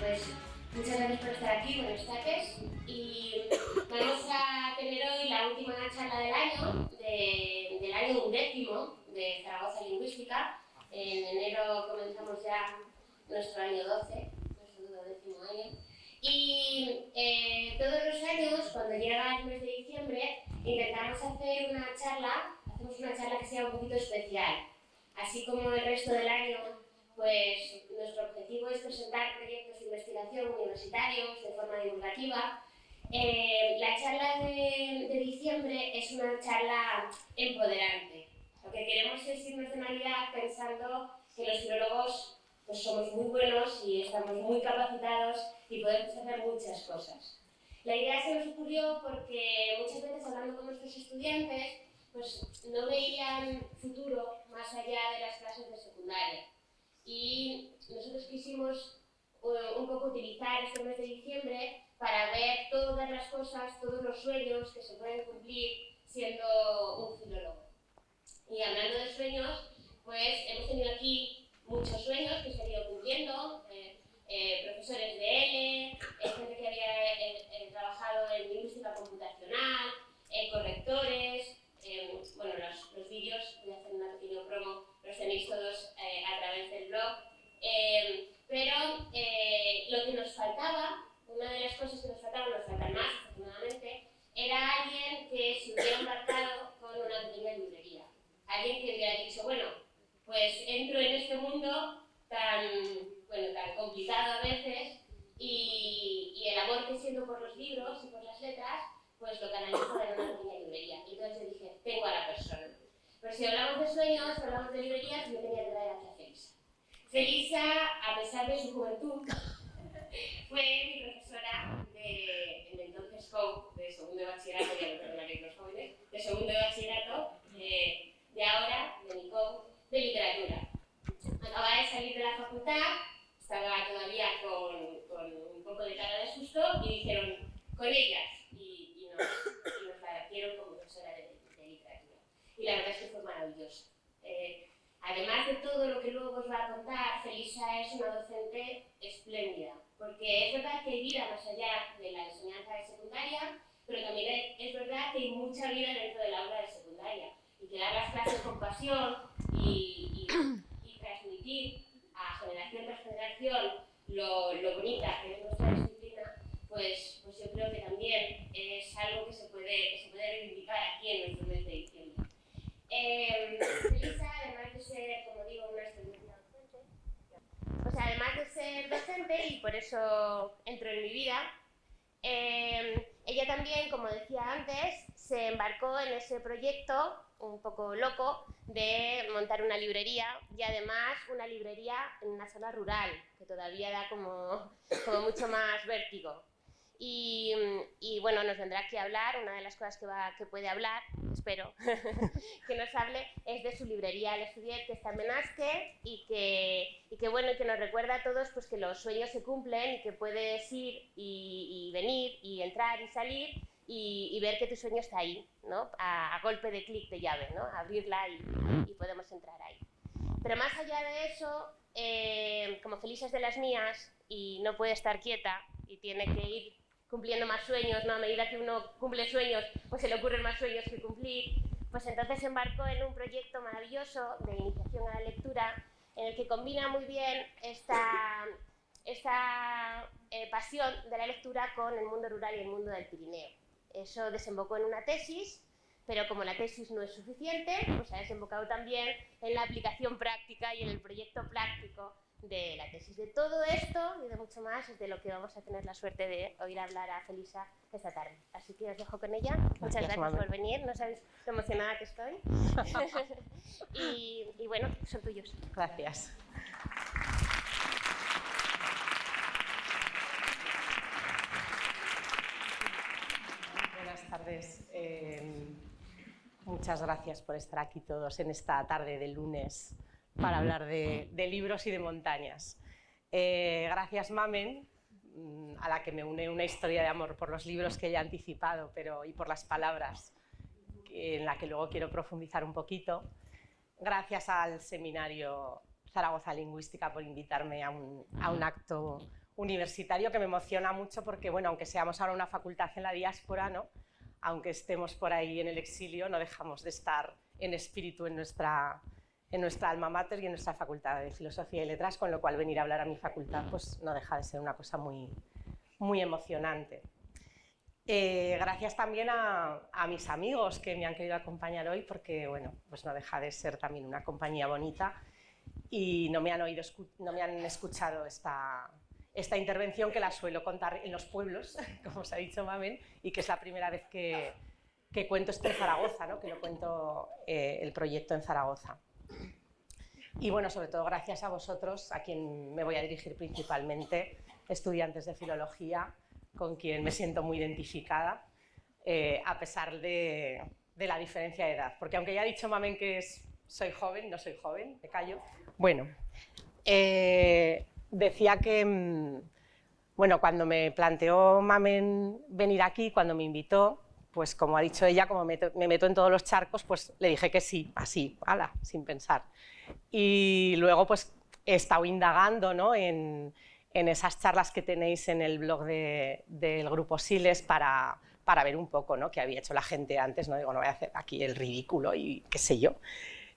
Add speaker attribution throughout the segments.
Speaker 1: Pues muchas gracias por estar aquí, buenas tardes. Y vamos a tener hoy la última charla del año, del año 11º de Zaragoza Lingüística. En enero comenzamos ya nuestro año 12, nuestro 12º año. Y todos los años, cuando llega el mes de diciembre, intentamos hacer una charla, hacemos una charla que sea un poquito especial. Así como el resto del año, pues nuestro objetivo es presentar proyectos de investigación universitarios de forma divulgativa. La charla de diciembre es una charla empoderante. Lo que queremos es irnos de Navidad pensando que los filólogos pues somos muy buenos y estamos muy capacitados y podemos hacer muchas cosas. La idea se nos ocurrió porque muchas veces hablando con nuestros estudiantes pues no veían futuro más allá de las clases de secundaria. Y nosotros quisimos un poco utilizar este mes de diciembre para ver todas las cosas, todos los sueños que se pueden cumplir siendo un filólogo. Y hablando de sueños, pues hemos tenido aquí muchos sueños que se han ido cumpliendo, profesores de L, gente que había trabajado en lingüística computacional, correctores. Bueno, los vídeos, voy a hacer una pequeña promo, los tenéis todos a través del blog. Pero lo que nos faltaba, una de las cosas que nos faltaban más afortunadamente, era alguien que se hubiera embarcado con una pequeña librería. Alguien que hubiera dicho, bueno, pues entro en este mundo tan complicado a veces y el amor que siento por los libros y por las letras, pues lo canalizo en una pequeña librería. Y entonces yo dije, tengo a la persona. Pero si hablamos de sueños, hablamos de librerías, yo tenía que traer aquí a Felisa. Felisa, a pesar de su juventud, fue mi profesora en el entonces COU de segundo de bachillerato, ya lo perdonaréis los jóvenes, de segundo de bachillerato, de ahora, de mi COU, de literatura. Acababa de salir de la facultad, estaba todavía con un poco de cara de susto y dijeron, con ellas, y nos la dieron como profesora de literatura. Y la verdad es que fue maravilloso. Además de todo lo que luego os va a contar, Felisa es una docente espléndida, porque es verdad que hay vida más allá de la enseñanza de secundaria, pero también es verdad que hay mucha vida dentro del aula de secundaria, y que dar las clases con pasión y transmitir a generación tras generación lo bonita que es nuestra disciplina, pues yo creo que también es algo que se puede reivindicar aquí en nuestro mes de diciembre. Felisa, además de ser, como digo, una extraordinaria docente, además de ser docente, y por eso entró en mi vida, ella también, como decía antes, se embarcó en ese proyecto un poco loco de montar una librería, y además una librería en una zona rural, que todavía da como mucho más vértigo. Y bueno, nos vendrá aquí a hablar. Una de las cosas que puede hablar, espero, que nos hable, es de su librería al estudiar, que está en Benasque, y que nos recuerda a todos pues, que los sueños se cumplen y que puedes ir y venir y entrar y salir y ver que tu sueño está ahí, ¿no? A golpe de clic de llave, ¿no? Abrirla y podemos entrar ahí. Pero más allá de eso, como Felisa es de las mías y no puede estar quieta y tiene que ir cumpliendo más sueños, ¿no? A medida que uno cumple sueños, pues se le ocurren más sueños que cumplir, pues entonces se embarcó en un proyecto maravilloso de iniciación a la lectura, en el que combina muy bien esta pasión de la lectura con el mundo rural y el mundo del Pirineo. Eso desembocó en una tesis, pero como la tesis no es suficiente, pues ha desembocado también en la aplicación práctica y en el proyecto práctico de la tesis. De todo esto y de mucho más es de lo que vamos a tener la suerte de oír hablar a Felisa esta tarde. Así que os dejo con ella. Muchas gracias por venir, no sabéis lo emocionada que estoy. y bueno, son tuyos.
Speaker 2: Gracias. Buenas tardes. Muchas gracias por estar aquí todos en esta tarde de lunes para hablar de libros y de montañas. Gracias, Mamen, a la que me une una historia de amor por los libros que ella ha anticipado, y por las palabras, en la que luego quiero profundizar un poquito. Gracias al seminario Zaragoza Lingüística por invitarme a un acto universitario que me emociona mucho porque, bueno, aunque seamos ahora una facultad en la diáspora, ¿no? Aunque estemos por ahí en el exilio, no dejamos de estar en espíritu en nuestra alma mater y en nuestra facultad de Filosofía y Letras, con lo cual venir a hablar a mi facultad pues no deja de ser una cosa muy, muy emocionante. Gracias también a mis amigos que me han querido acompañar hoy, porque bueno, pues no deja de ser también una compañía bonita y no me han escuchado esta intervención, que la suelo contar en los pueblos, como os ha dicho Mamen, y que es la primera vez que cuento esto en Zaragoza, ¿no? Que lo cuento el proyecto en Zaragoza. Y bueno, sobre todo gracias a vosotros, a quien me voy a dirigir principalmente, estudiantes de filología, con quien me siento muy identificada, a pesar de la diferencia de edad. Porque aunque ya ha dicho Mamen que soy joven, no soy joven, me callo. Bueno, decía que, bueno, cuando me planteó Mamen venir aquí, cuando me invitó, pues como ha dicho ella, como me meto en todos los charcos, pues le dije que sí, así, ala, sin pensar. Y luego pues he estado indagando, ¿no? en esas charlas que tenéis en el blog del Grupo Siles para ver un poco, ¿no? Qué había hecho la gente antes, ¿no? Digo, no voy a hacer aquí el ridículo y qué sé yo.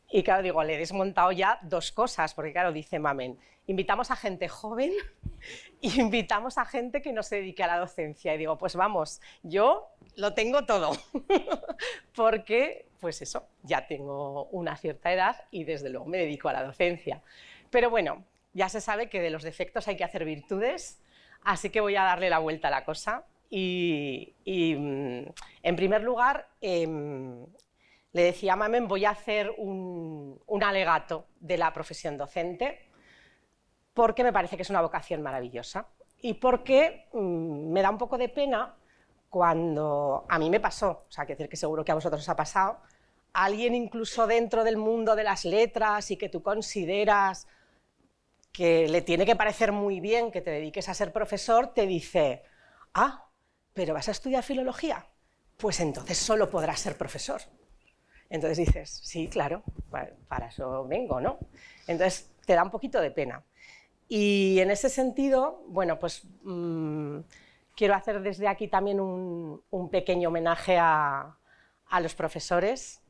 Speaker 2: Y claro, digo, le he desmontado ya dos cosas, porque claro, dice Mamen, invitamos a gente joven y invitamos a gente que no se dedique a la docencia. Y digo, pues vamos, yo lo tengo todo, porque, pues eso, ya tengo una cierta edad y desde luego me dedico a la docencia. Pero bueno, ya se sabe que de los defectos hay que hacer virtudes, así que voy a darle la vuelta a la cosa. Y en primer lugar, le decía a Mamen, voy a hacer un alegato de la profesión docente, porque me parece que es una vocación maravillosa y porque me da un poco de pena cuando a mí me pasó, o sea, que decir que seguro que a vosotros os ha pasado, alguien incluso dentro del mundo de las letras y que tú consideras que le tiene que parecer muy bien que te dediques a ser profesor, te dice, ah, pero vas a estudiar filología, pues entonces solo podrás ser profesor. Entonces dices, sí, claro, para eso vengo, ¿no? Entonces te da un poquito de pena. Y en ese sentido, bueno, pues quiero hacer desde aquí también un pequeño homenaje a los profesores,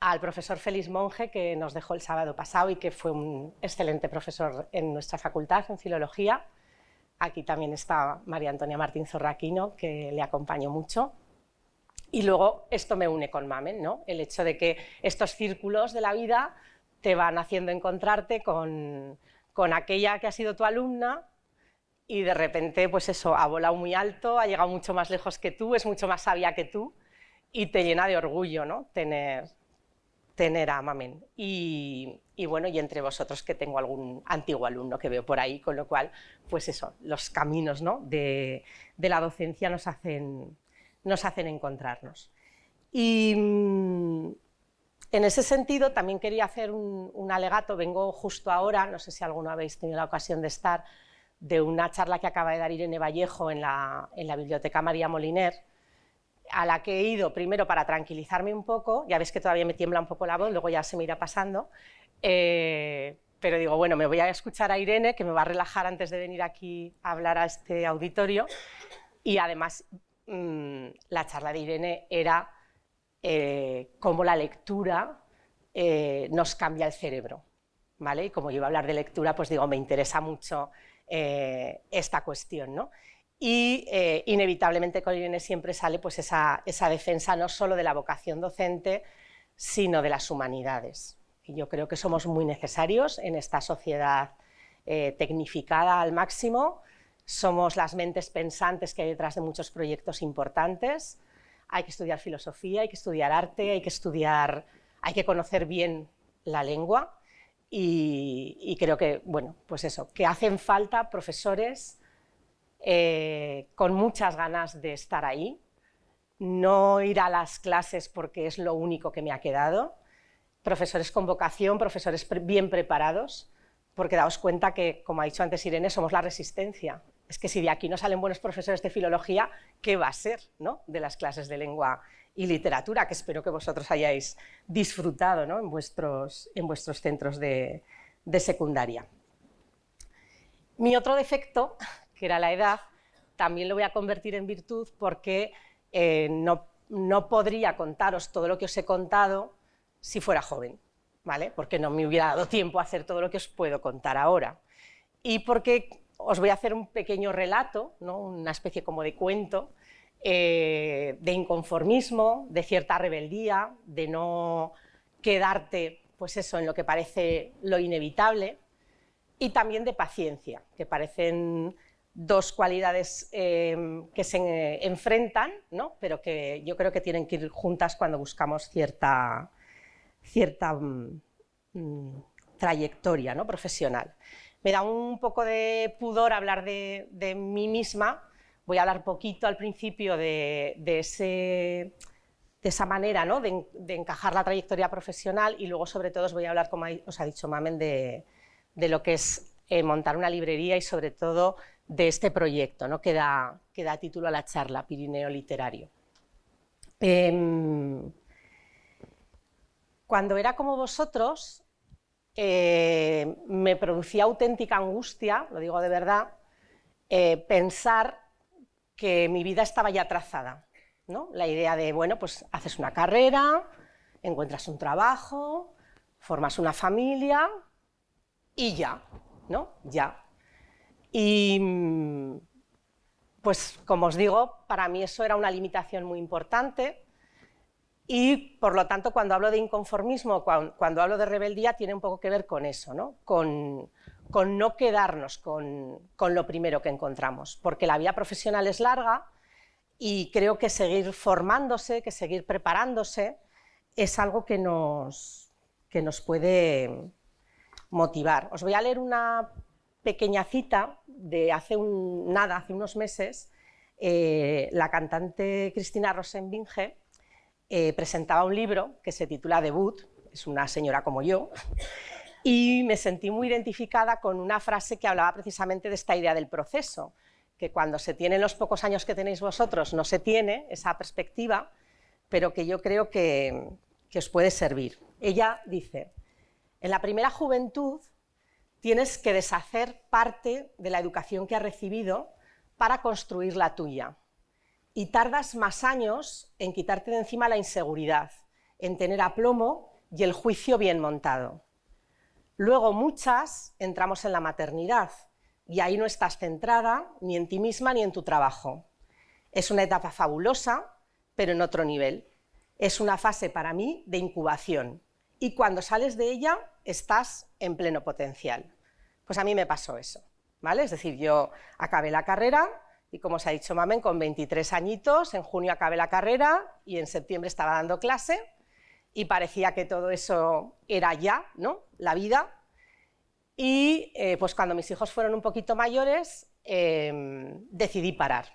Speaker 2: al profesor Félix Monge, que nos dejó el sábado pasado y que fue un excelente profesor en nuestra facultad, en Filología. Aquí también está María Antonia Martín Zorraquino, que le acompañó mucho. Y luego esto me une con Mamen, ¿no? El hecho de que estos círculos de la vida te van haciendo encontrarte con aquella que ha sido tu alumna y de repente, pues eso, ha volado muy alto, ha llegado mucho más lejos que tú, es mucho más sabia que tú y te llena de orgullo, ¿no? Tener a Mamen. Y bueno, y entre vosotros que tengo algún antiguo alumno que veo por ahí, con lo cual, pues eso, los caminos, ¿no? de la docencia nos hacen encontrarnos. Y en ese sentido también quería hacer un alegato, vengo justo ahora, no sé si alguno habéis tenido la ocasión de estar, de una charla que acaba de dar Irene Vallejo en la Biblioteca María Moliner, a la que he ido primero para tranquilizarme un poco, ya veis que todavía me tiembla un poco la voz, luego ya se me irá pasando, pero digo, bueno, me voy a escuchar a Irene, que me va a relajar antes de venir aquí a hablar a este auditorio, y además la charla de Irene era cómo la lectura nos cambia el cerebro, ¿vale? Y como yo iba a hablar de lectura, pues digo, me interesa mucho esta cuestión, ¿no? Y inevitablemente con Irene siempre sale pues esa defensa no solo de la vocación docente, sino de las humanidades. Y yo creo que somos muy necesarios en esta sociedad tecnificada al máximo. Somos las mentes pensantes que hay detrás de muchos proyectos importantes. Hay que estudiar filosofía, hay que estudiar arte, hay que conocer bien la lengua y creo que, bueno, pues eso, que hacen falta profesores con muchas ganas de estar ahí, no ir a las clases porque es lo único que me ha quedado, profesores con vocación, profesores bien preparados, porque daos cuenta que, como ha dicho antes Irene, somos la resistencia. Es que si de aquí no salen buenos profesores de filología, ¿qué va a ser, ¿no? De las clases de lengua y literatura, que espero que vosotros hayáis disfrutado, ¿no? en vuestros centros de secundaria. Mi otro defecto, que era la edad, también lo voy a convertir en virtud porque no podría contaros todo lo que os he contado si fuera joven, ¿vale? Porque no me hubiera dado tiempo a hacer todo lo que os puedo contar ahora. Y porque os voy a hacer un pequeño relato, ¿no? Una especie como de cuento, de inconformismo, de cierta rebeldía, de no quedarte, pues eso, en lo que parece lo inevitable, y también de paciencia, que parecen dos cualidades que se enfrentan, ¿no? Pero que yo creo que tienen que ir juntas cuando buscamos cierta trayectoria, ¿no? Profesional. Me da un poco de pudor hablar de mí misma. Voy a hablar poquito al principio de esa manera, ¿no? de encajar la trayectoria profesional, y luego sobre todo os voy a hablar, como os ha dicho Mamen, de lo que es montar una librería y sobre todo de este proyecto, ¿no? que da título a la charla, Pirineo Literario. Cuando era como vosotros, me producía auténtica angustia, lo digo de verdad, pensar que mi vida estaba ya trazada, ¿no? La idea de, bueno, pues haces una carrera, encuentras un trabajo, formas una familia y ya, ¿no? Ya. Y pues, como os digo, para mí eso era una limitación muy importante. Y, por lo tanto, cuando hablo de inconformismo, cuando hablo de rebeldía, tiene un poco que ver con eso, ¿no? Con no quedarnos con lo primero que encontramos, porque la vida profesional es larga y creo que seguir formándose, que seguir preparándose, es algo que nos puede motivar. Os voy a leer una pequeña cita de hace unos meses. La cantante Cristina Rosenbinge presentaba un libro que se titula Debut, es una señora como yo, y me sentí muy identificada con una frase que hablaba precisamente de esta idea del proceso, que cuando se tienen los pocos años que tenéis vosotros no se tiene esa perspectiva, pero que yo creo que os puede servir. Ella dice: en la primera juventud tienes que deshacer parte de la educación que has recibido para construir la tuya. Y tardas más años en quitarte de encima la inseguridad, en tener aplomo y el juicio bien montado. Luego muchas entramos en la maternidad y ahí no estás centrada ni en ti misma ni en tu trabajo. Es una etapa fabulosa, pero en otro nivel. Es una fase para mí de incubación y cuando sales de ella estás en pleno potencial. Pues a mí me pasó eso, ¿vale? Es decir, yo acabé la carrera. Y como os ha dicho Mamen, con 23 añitos, en junio acabé la carrera y en septiembre estaba dando clase y parecía que todo eso era ya, ¿no? La vida. Y pues cuando mis hijos fueron un poquito mayores, decidí parar,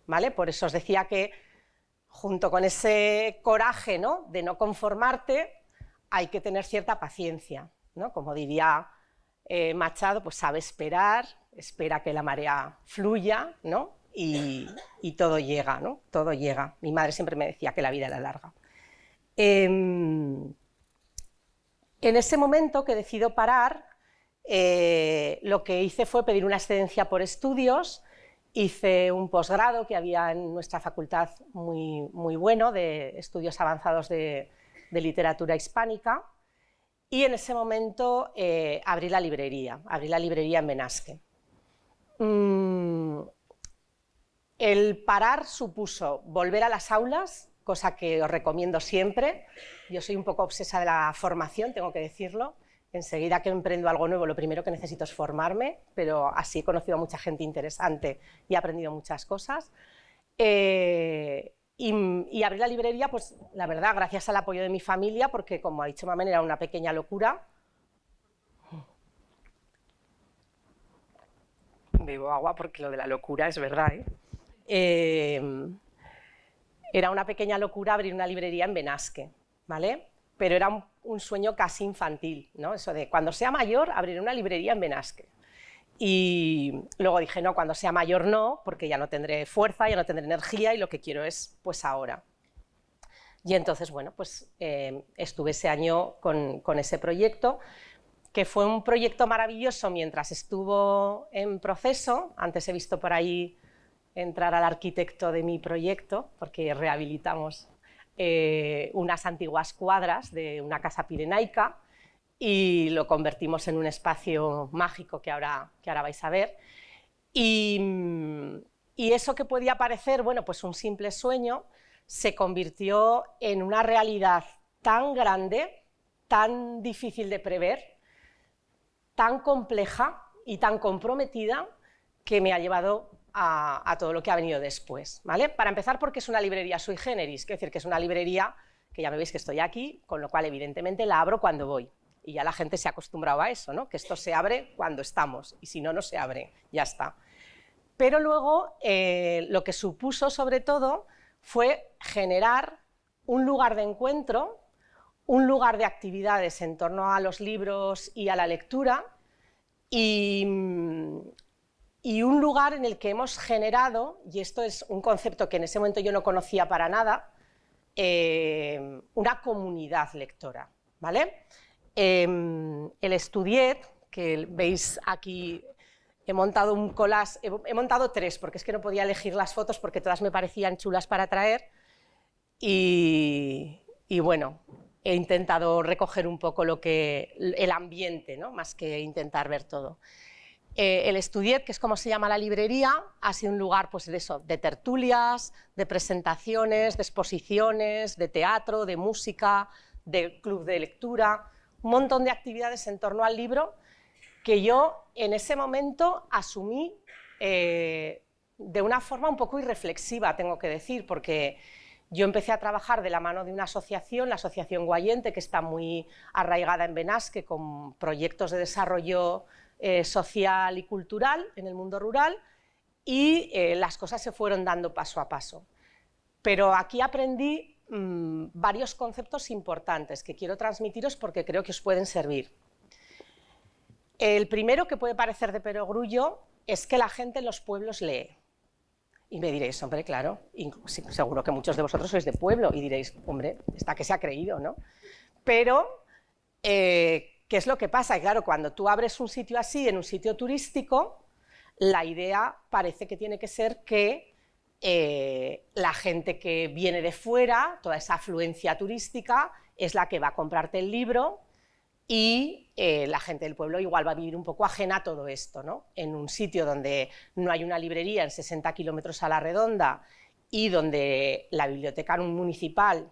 Speaker 2: ¿vale? Por eso os decía que junto con ese coraje, ¿no? De no conformarte, hay que tener cierta paciencia, ¿no? Como diría Machado, pues sabe esperar, espera que la marea fluya, ¿no? Y todo llega, ¿no? Todo llega. Mi madre siempre me decía que la vida era larga. En ese momento que decido parar, lo que hice fue pedir una excedencia por estudios. Hice un posgrado que había en nuestra facultad muy bueno, de estudios avanzados de literatura hispánica, y en ese momento abrí la librería en Benasque. El parar supuso volver a las aulas, cosa que os recomiendo siempre. Yo soy un poco obsesa de la formación, tengo que decirlo. Enseguida que emprendo algo nuevo, lo primero que necesito es formarme, pero así he conocido a mucha gente interesante y he aprendido muchas cosas. Y abrí la librería, pues la verdad, gracias al apoyo de mi familia, porque como ha dicho Mamen, era una pequeña locura. Bebo agua porque lo de la locura es verdad, ¿eh? Era una pequeña locura abrir una librería en Benasque, ¿vale? Pero era un sueño casi infantil, ¿no? Eso de cuando sea mayor abriré una librería en Benasque. Y luego dije, no, cuando sea mayor no, porque ya no tendré fuerza, ya no tendré energía y lo que quiero es, pues ahora. Y entonces, bueno, pues estuve ese año con ese proyecto que fue un proyecto maravilloso mientras estuvo en proceso. Antes he visto por ahí entrar al arquitecto de mi proyecto, porque rehabilitamos unas antiguas cuadras de una casa pirenaica y lo convertimos en un espacio mágico que ahora vais a ver. Y eso que podía parecer, bueno, pues un simple sueño, se convirtió en una realidad tan grande, tan difícil de prever, tan compleja y tan comprometida, que me ha llevado a todo lo que ha venido después, ¿vale? Para empezar, porque es una librería sui generis, quiero decir que es una librería que ya me veis que estoy aquí, con lo cual evidentemente la abro cuando voy, y ya la gente se ha acostumbrado a eso, ¿no? Que esto se abre cuando estamos, y si no, no se abre, ya está. Pero luego lo que supuso sobre todo fue generar un lugar de encuentro, un lugar de actividades en torno a los libros y a la lectura, y un lugar en el que hemos generado, y esto es un concepto que en ese momento yo no conocía para nada, una comunidad lectora, ¿vale? El Estudiet, que veis aquí, he montado un collage, he montado 3, porque es que no podía elegir las fotos porque todas me parecían chulas para traer, y bueno, he intentado recoger un poco el ambiente, ¿no? Más que intentar ver todo. El Estudiet, que es como se llama la librería, ha sido un lugar pues, de tertulias, de presentaciones, de exposiciones, de teatro, de música, de club de lectura, un montón de actividades en torno al libro que yo en ese momento asumí de una forma un poco irreflexiva, tengo que decir, porque yo empecé a trabajar de la mano de una asociación, la Asociación Guayente, que está muy arraigada en Benasque, con proyectos de desarrollo social y cultural en el mundo rural, y las cosas se fueron dando paso a paso. Pero aquí aprendí varios conceptos importantes que quiero transmitiros porque creo que os pueden servir. El primero, que puede parecer de perogrullo, es que la gente en los pueblos lee. Y me diréis, hombre, claro, seguro que muchos de vosotros sois de pueblo, y diréis, hombre, esta que se ha creído, ¿no? Pero, ¿qué es lo que pasa? Y claro, cuando tú abres un sitio así, en un sitio turístico, la idea parece que tiene que ser que la gente que viene de fuera, toda esa afluencia turística, es la que va a comprarte el libro, y la gente del pueblo igual va a vivir un poco ajena a todo esto, ¿no? En un sitio donde no hay una librería en 60 kilómetros a la redonda y donde la biblioteca municipal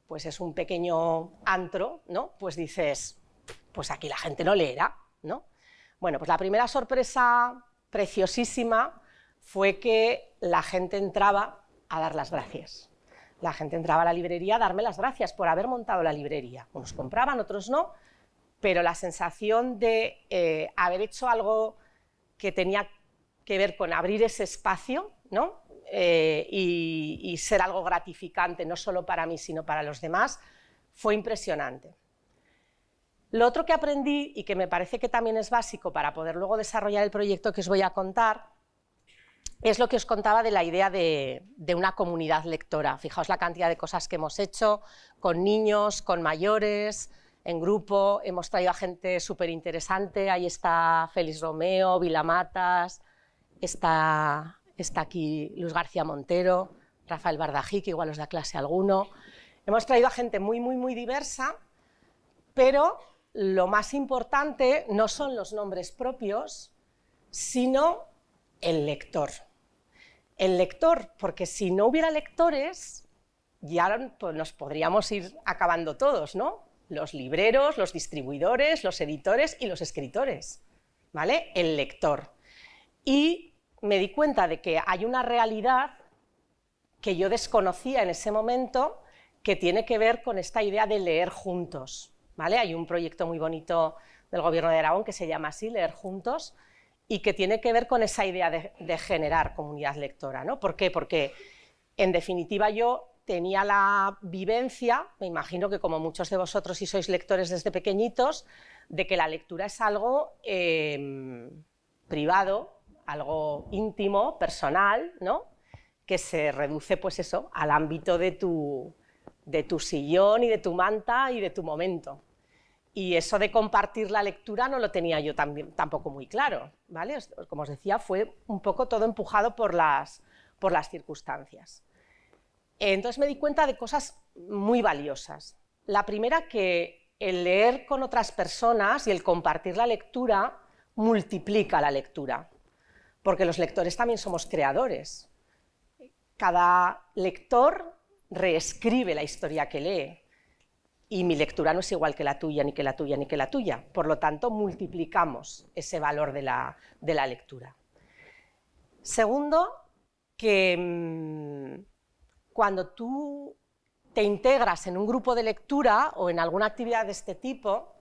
Speaker 2: pues es un pequeño antro, ¿no? Pues dices, pues aquí la gente no leerá, ¿no? Bueno, pues la primera sorpresa preciosísima fue que la gente entraba a dar las gracias. La gente entraba a la librería a darme las gracias por haber montado la librería. Unos compraban, otros no, pero la sensación de haber hecho algo que tenía que ver con abrir ese espacio, ¿no? Y ser algo gratificante, no solo para mí, sino para los demás, fue impresionante. Lo otro que aprendí, y que me parece que también es básico para poder luego desarrollar el proyecto que os voy a contar, es lo que os contaba de la idea de una comunidad lectora. Fijaos la cantidad de cosas que hemos hecho con niños, con mayores, en grupo. Hemos traído a gente súper interesante. Ahí está Félix Romeo, Vila Matas, está aquí Luz García Montero, Rafael Bardají, que igual os da clase alguno. Hemos traído a gente muy, muy, muy diversa, pero lo más importante no son los nombres propios, sino el lector. El lector, porque si no hubiera lectores, ya pues, nos podríamos ir acabando todos, ¿no? Los libreros, los distribuidores, los editores y los escritores, ¿vale? El lector. Y me di cuenta de que hay una realidad que yo desconocía en ese momento, que tiene que ver con esta idea de leer juntos, ¿vale? Hay un proyecto muy bonito del Gobierno de Aragón que se llama así, Leer Juntos, y que tiene que ver con esa idea de generar comunidad lectora, ¿no? ¿Por qué? Porque, en definitiva, yo tenía la vivencia, me imagino que como muchos de vosotros si sois lectores desde pequeñitos, de que la lectura es algo privado, algo íntimo, personal, ¿no? Que se reduce, pues eso, al ámbito de tu sillón y de tu manta y de tu momento. Y eso de compartir la lectura no lo tenía yo tampoco muy claro, ¿vale? Como os decía, fue un poco todo empujado por las circunstancias. Entonces me di cuenta de cosas muy valiosas. La primera, que el leer con otras personas y el compartir la lectura multiplica la lectura, porque los lectores también somos creadores. Cada lector reescribe la historia que lee, y mi lectura no es igual que la tuya, ni que la tuya, ni que la tuya. Por lo tanto, multiplicamos ese valor de la lectura. Segundo, que cuando tú te integras en un grupo de lectura o en alguna actividad de este tipo,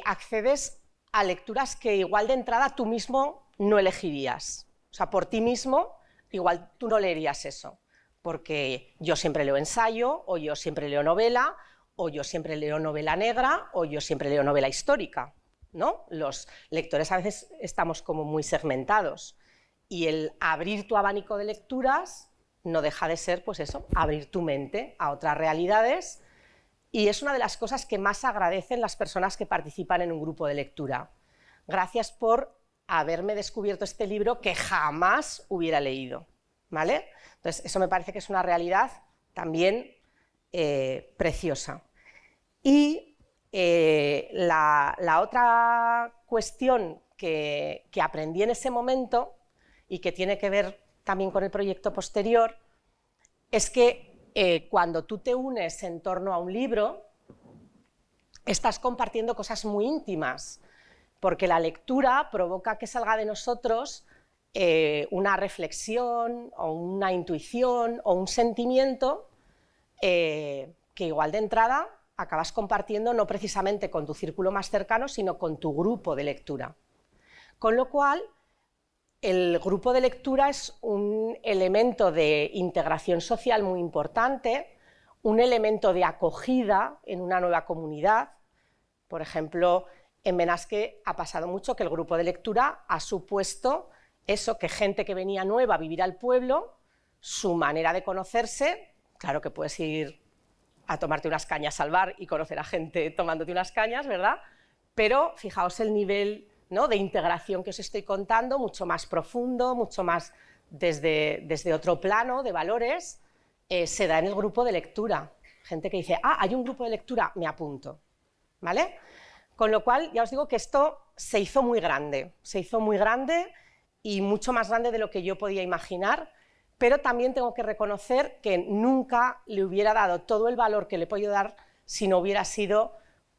Speaker 2: accedes a lecturas que igual de entrada tú mismo no elegirías. O sea, por ti mismo, igual tú no leerías eso, porque yo siempre leo ensayo, o yo siempre leo novela, o yo siempre leo novela negra, o yo siempre leo novela histórica, ¿no? Los lectores a veces estamos como muy segmentados, y el abrir tu abanico de lecturas no deja de ser, pues eso, abrir tu mente a otras realidades, y es una de las cosas que más agradecen las personas que participan en un grupo de lectura. Gracias por haberme descubierto este libro que jamás hubiera leído, ¿vale? Entonces, eso me parece que es una realidad también preciosa. Y la otra cuestión que aprendí en ese momento y que tiene que ver también con el proyecto posterior es que cuando tú te unes en torno a un libro, estás compartiendo cosas muy íntimas, porque la lectura provoca que salga de nosotros una reflexión o una intuición o un sentimiento que igual de entrada acabas compartiendo no precisamente con tu círculo más cercano, sino con tu grupo de lectura. Con lo cual, el grupo de lectura es un elemento de integración social muy importante, un elemento de acogida en una nueva comunidad. Por ejemplo, en Benasque ha pasado mucho que el grupo de lectura ha supuesto eso, que gente que venía nueva a vivir al pueblo, su manera de conocerse, claro que puedes ir a tomarte unas cañas al bar y conocer a gente tomándote unas cañas, ¿verdad? Pero fijaos el nivel, ¿no?, de integración que os estoy contando, mucho más profundo, mucho más desde otro plano de valores, se da en el grupo de lectura. Gente que dice, ah, hay un grupo de lectura, me apunto, ¿vale? Con lo cual, ya os digo que esto se hizo muy grande y mucho más grande de lo que yo podía imaginar, pero también tengo que reconocer que nunca le hubiera dado todo el valor que le he podido dar si no hubiera sido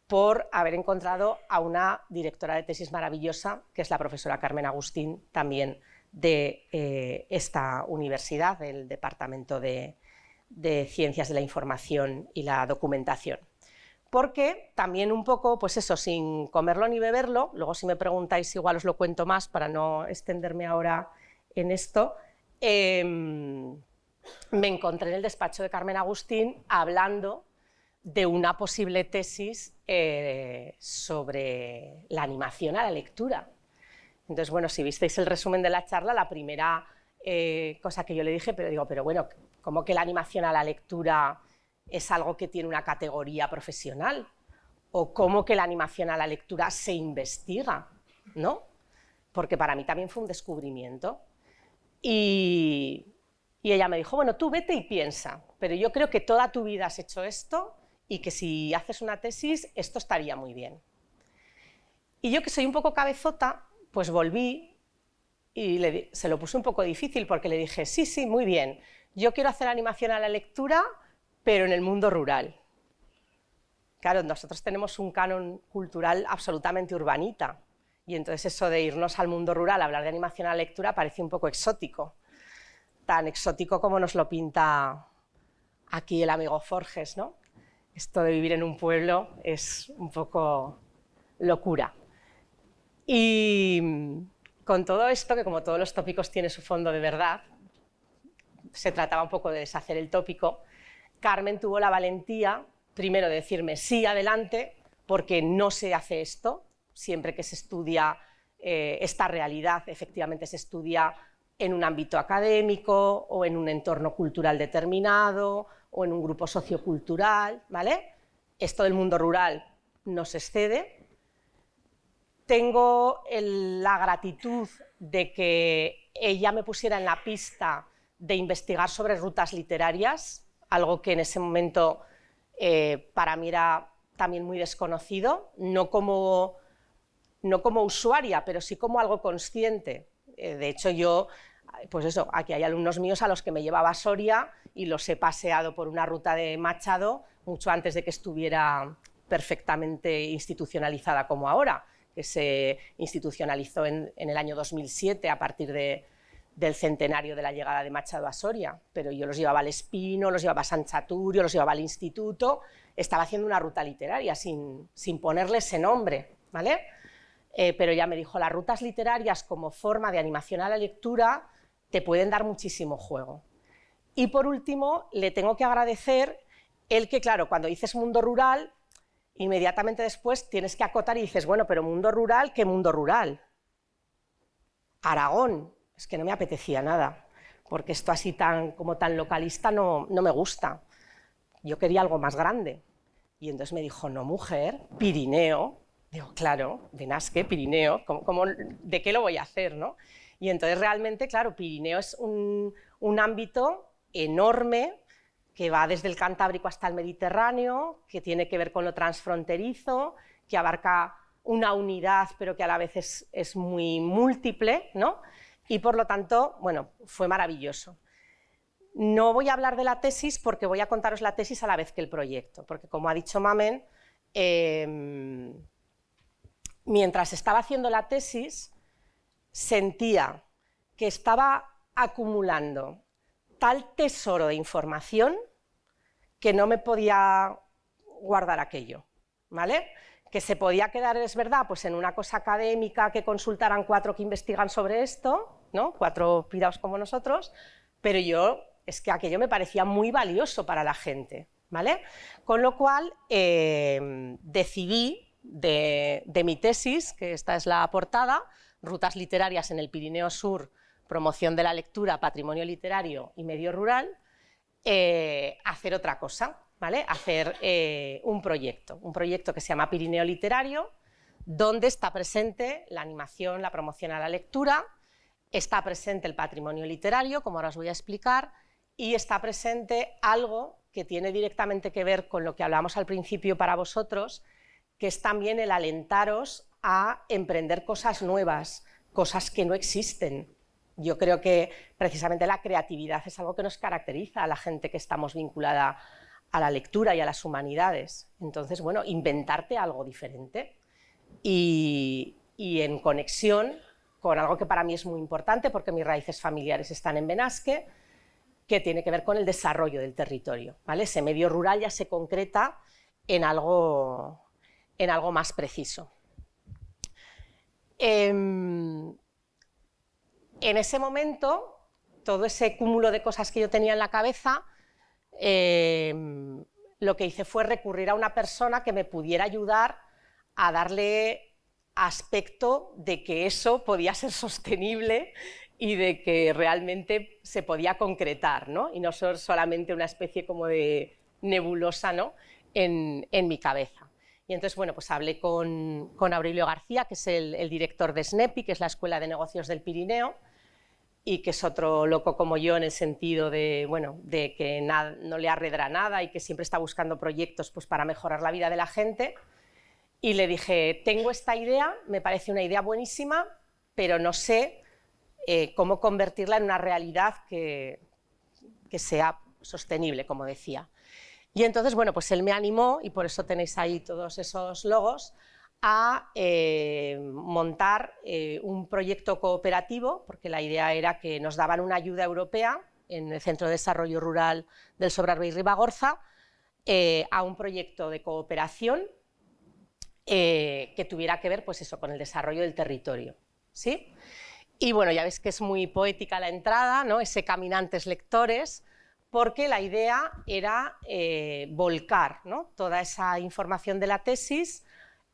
Speaker 2: por haber encontrado a una directora de tesis maravillosa, que es la profesora Carmen Agustín, también de esta universidad, del Departamento de Ciencias de la Información y la Documentación. Porque también un poco, pues eso, sin comerlo ni beberlo, luego si me preguntáis igual os lo cuento más para no extenderme ahora en esto, me encontré en el despacho de Carmen Agustín hablando de una posible tesis sobre la animación a la lectura. Entonces, bueno, si visteis el resumen de la charla, la primera cosa que yo le dije, pero bueno, ¿cómo que la animación a la lectura es algo que tiene una categoría profesional? ¿O cómo que la animación a la lectura se investiga? ¿No? Porque para mí también fue un descubrimiento. Y ella me dijo, bueno, tú vete y piensa, pero yo creo que toda tu vida has hecho esto y que si haces una tesis, esto estaría muy bien. Y yo, que soy un poco cabezota, pues volví y se lo puse un poco difícil porque le dije, sí, sí, muy bien, yo quiero hacer animación a la lectura, pero en el mundo rural. Claro, nosotros tenemos un canon cultural absolutamente urbanita, y entonces eso de irnos al mundo rural a hablar de animación a la lectura parece un poco exótico, tan exótico como nos lo pinta aquí el amigo Forges, ¿no? Esto de vivir en un pueblo es un poco locura. Y con todo esto, que como todos los tópicos tiene su fondo de verdad, se trataba un poco de deshacer el tópico, Carmen tuvo la valentía, primero, de decirme sí, adelante, porque no se hace esto. Siempre que se estudia esta realidad, efectivamente se estudia en un ámbito académico o en un entorno cultural determinado o en un grupo sociocultural, ¿vale? Esto del mundo rural nos excede. Tengo la gratitud de que ella me pusiera en la pista de investigar sobre rutas literarias, algo que en ese momento para mí era también muy desconocido, no como usuaria, pero sí como algo consciente. De hecho, yo, pues eso, aquí hay alumnos míos a los que me llevaba a Soria y los he paseado por una ruta de Machado mucho antes de que estuviera perfectamente institucionalizada como ahora, que se institucionalizó en el año 2007 a partir del centenario de la llegada de Machado a Soria, pero yo los llevaba al Espino, los llevaba a San Chaturio, los llevaba al instituto, estaba haciendo una ruta literaria sin ponerle ese nombre, ¿vale? Pero ya me dijo, las rutas literarias como forma de animación a la lectura te pueden dar muchísimo juego. Y por último, le tengo que agradecer el que, claro, cuando dices mundo rural, inmediatamente después tienes que acotar y dices, bueno, pero mundo rural, ¿qué mundo rural? Aragón, es que no me apetecía nada, porque esto así tan localista no me gusta. Yo quería algo más grande. Y entonces me dijo, no, mujer, Pirineo. Digo, claro, Benasque, Pirineo, ¿de qué lo voy a hacer, no? Y entonces realmente, claro, Pirineo es un ámbito enorme que va desde el Cantábrico hasta el Mediterráneo, que tiene que ver con lo transfronterizo, que abarca una unidad, pero que a la vez es muy múltiple, ¿no? Y por lo tanto, bueno, fue maravilloso. No voy a hablar de la tesis porque voy a contaros la tesis a la vez que el proyecto, porque como ha dicho Mamen, mientras estaba haciendo la tesis, sentía que estaba acumulando tal tesoro de información que no me podía guardar aquello, ¿vale? Que se podía quedar, es verdad, pues en una cosa académica que consultaran 4 que investigan sobre esto, ¿no? 4 piraos como nosotros, pero yo, es que aquello me parecía muy valioso para la gente, ¿vale? Con lo cual decidí de mi tesis, que esta es la portada, Rutas literarias en el Pirineo Sur, promoción de la lectura, patrimonio literario y medio rural, hacer otra cosa, ¿vale? Hacer un proyecto que se llama Pirineo Literario, donde está presente la animación, la promoción a la lectura, está presente el patrimonio literario, como ahora os voy a explicar, y está presente algo que tiene directamente que ver con lo que hablábamos al principio para vosotros, que es también el alentaros a emprender cosas nuevas, cosas que no existen. Yo creo que precisamente la creatividad es algo que nos caracteriza a la gente que estamos vinculada a la lectura y a las humanidades. Entonces, bueno, inventarte algo diferente y en conexión con algo que para mí es muy importante, porque mis raíces familiares están en Benasque, que tiene que ver con el desarrollo del territorio, ¿vale? Ese medio rural ya se concreta en algo más preciso. En ese momento, todo ese cúmulo de cosas que yo tenía en la cabeza, lo que hice fue recurrir a una persona que me pudiera ayudar a darle aspecto de que eso podía ser sostenible y de que realmente se podía concretar, ¿no? Y no ser solamente una especie como de nebulosa, ¿no? en mi cabeza. Y entonces, bueno, pues hablé con Aurelio García, que es el director de SNEPI, que es la Escuela de Negocios del Pirineo, y que es otro loco como yo en el sentido de, bueno, de que no le arredra nada y que siempre está buscando proyectos pues, para mejorar la vida de la gente. Y le dije, tengo esta idea, me parece una idea buenísima, pero no sé cómo convertirla en una realidad que sea sostenible, como decía. Y entonces, bueno, pues él me animó, y por eso tenéis ahí todos esos logos, a montar un proyecto cooperativo, porque la idea era que nos daban una ayuda europea en el Centro de Desarrollo Rural del Sobrarbe y Ribagorza, a un proyecto de cooperación que tuviera que ver, pues eso, con el desarrollo del territorio, ¿sí? Y bueno, ya veis que es muy poética la entrada, ¿no? Ese caminantes lectores, porque la idea era volcar, ¿no? Toda esa información de la tesis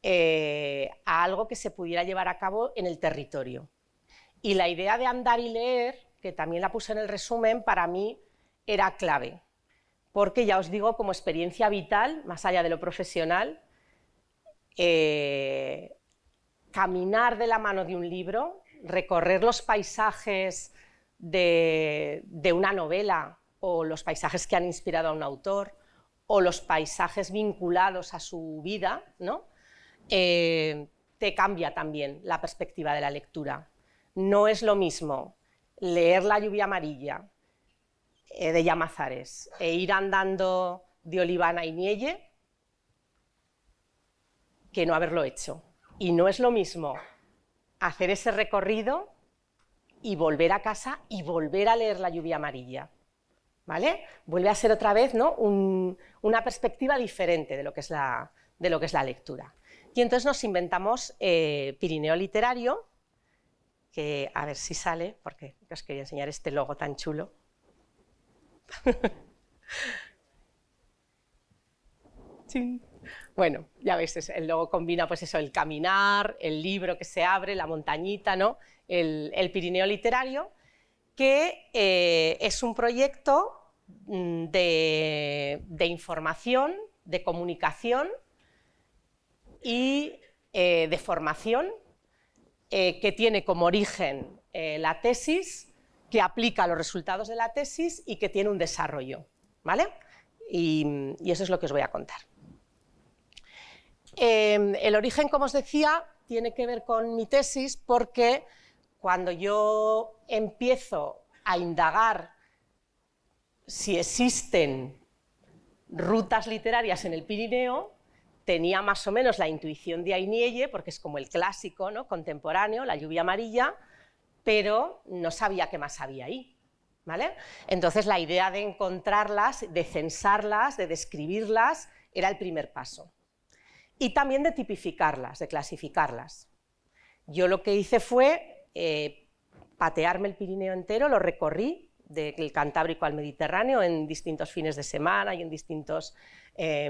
Speaker 2: a algo que se pudiera llevar a cabo en el territorio. Y la idea de andar y leer, que también la puse en el resumen, para mí era clave, porque ya os digo, como experiencia vital, más allá de lo profesional, caminar de la mano de un libro, recorrer los paisajes de una novela o los paisajes que han inspirado a un autor o los paisajes vinculados a su vida, ¿no? Te cambia también la perspectiva de la lectura. No es lo mismo leer La lluvia amarilla de Llamazares e ir andando de Oliván a Inielle que no haberlo hecho. Y no es lo mismo hacer ese recorrido y volver a casa y volver a leer La lluvia amarilla, ¿vale? Vuelve a ser otra vez, ¿no?, una perspectiva diferente de lo que es la lectura. Y entonces nos inventamos Pirineo Literario, que a ver si sale, porque os quería enseñar este logo tan chulo. Bueno, ya veis, el logo combina pues eso, el caminar, el libro que se abre, la montañita, ¿no? El Pirineo Literario, que es un proyecto de información, de comunicación y de formación que tiene como origen la tesis, que aplica los resultados de la tesis y que tiene un desarrollo, ¿vale? Y eso es lo que os voy a contar. El origen, como os decía, tiene que ver con mi tesis porque cuando yo empiezo a indagar si existen rutas literarias en el Pirineo, tenía más o menos la intuición de Inielle, porque es como el clásico, ¿no?, contemporáneo, La lluvia amarilla, pero no sabía qué más había ahí, ¿vale? Entonces la idea de encontrarlas, de censarlas, de describirlas, era el primer paso. Y también de tipificarlas, de clasificarlas. Yo lo que hice fue patearme el Pirineo entero, lo recorrí del Cantábrico al Mediterráneo en distintos fines de semana y en distintos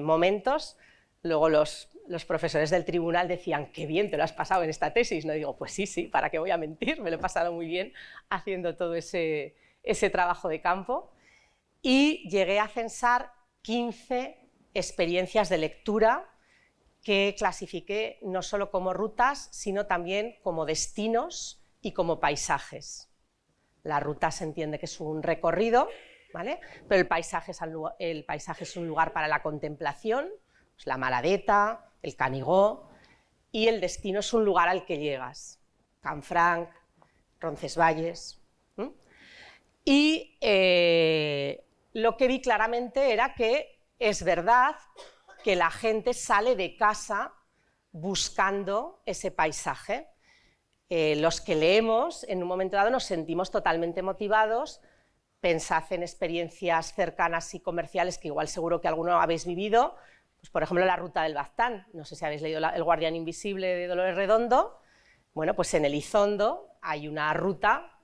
Speaker 2: momentos. Luego los profesores del tribunal decían, qué bien te lo has pasado en esta tesis. No digo, pues sí, ¿para qué voy a mentir? Me lo he pasado muy bien haciendo todo ese trabajo de campo. Y llegué a censar 15 experiencias de lectura que clasifiqué no solo como rutas, sino también como destinos y como paisajes. La ruta se entiende que es un recorrido, ¿vale?, pero el paisaje es un lugar para la contemplación, pues la Maladeta, el Canigó, y el destino es un lugar al que llegas, Canfranc, Roncesvalles. Y lo que vi claramente era que es verdad que la gente sale de casa buscando ese paisaje. Los que leemos, en un momento dado nos sentimos totalmente motivados. Pensad en experiencias cercanas y comerciales que igual seguro que alguno habéis vivido, pues por ejemplo la ruta del Baztán. No sé si habéis leído El guardián invisible de Dolores Redondo. Bueno, pues en Elizondo hay una ruta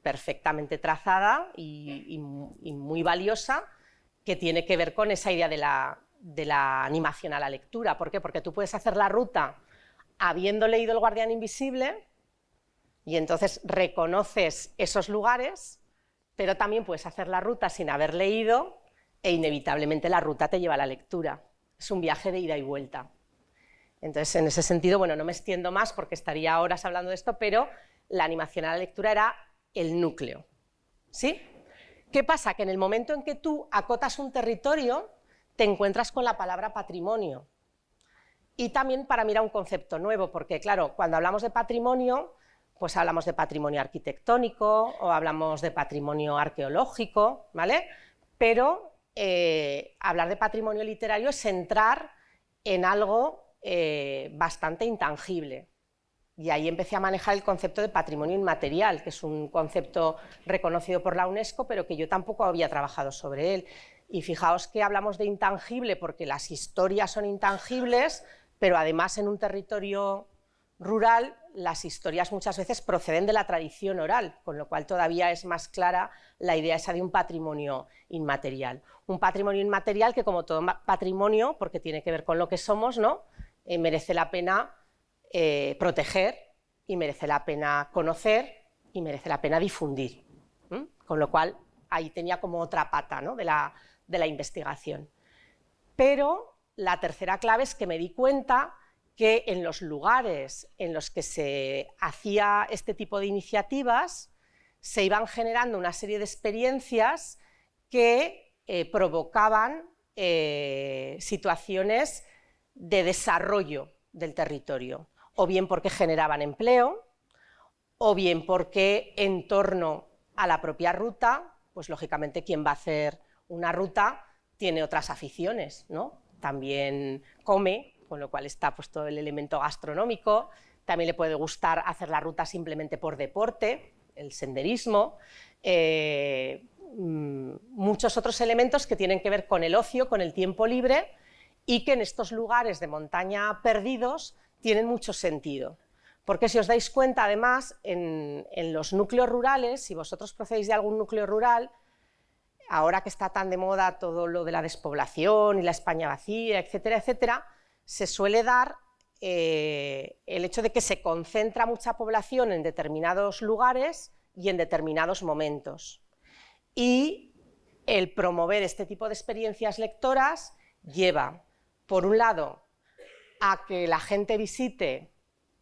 Speaker 2: perfectamente trazada y muy valiosa que tiene que ver con esa idea de la animación a la lectura. ¿Por qué? Porque tú puedes hacer la ruta habiendo leído El guardián invisible y entonces reconoces esos lugares, pero también puedes hacer la ruta sin haber leído e inevitablemente la ruta te lleva a la lectura. Es un viaje de ida y vuelta. Entonces, en ese sentido, bueno, no me extiendo más porque estaría horas hablando de esto, pero la animación a la lectura era el núcleo, ¿sí? ¿Qué pasa? Que en el momento en que tú acotas un territorio, te encuentras con la palabra patrimonio. Y también para mí era un concepto nuevo, porque claro, cuando hablamos de patrimonio, pues hablamos de patrimonio arquitectónico o hablamos de patrimonio arqueológico, ¿vale? Pero hablar de patrimonio literario es entrar en algo bastante intangible. Y ahí empecé a manejar el concepto de patrimonio inmaterial, que es un concepto reconocido por la UNESCO, pero que yo tampoco había trabajado sobre él. Y fijaos que hablamos de intangible porque las historias son intangibles, pero además en un territorio rural las historias muchas veces proceden de la tradición oral, con lo cual todavía es más clara la idea esa de un patrimonio inmaterial. Un patrimonio inmaterial que, como todo patrimonio, porque tiene que ver con lo que somos, ¿no?, merece la pena proteger y merece la pena conocer y merece la pena difundir. Con lo cual ahí tenía como otra pata, ¿no?, de la investigación. Pero la tercera clave es que me di cuenta que en los lugares en los que se hacía este tipo de iniciativas se iban generando una serie de experiencias que provocaban situaciones de desarrollo del territorio, o bien porque generaban empleo, o bien porque en torno a la propia ruta, pues lógicamente quien va a hacer una ruta tiene otras aficiones, ¿no? También come, con lo cual está pues todo el elemento gastronómico, también le puede gustar hacer la ruta simplemente por deporte, el senderismo, muchos otros elementos que tienen que ver con el ocio, con el tiempo libre, y que en estos lugares de montaña perdidos tienen mucho sentido. Porque si os dais cuenta, además, en los núcleos rurales, si vosotros procedéis de algún núcleo rural, ahora que está tan de moda todo lo de la despoblación y la España vacía, etcétera, etcétera, se suele dar el hecho de que se concentra mucha población en determinados lugares y en determinados momentos. Y el promover este tipo de experiencias lectoras lleva, por un lado, a que la gente visite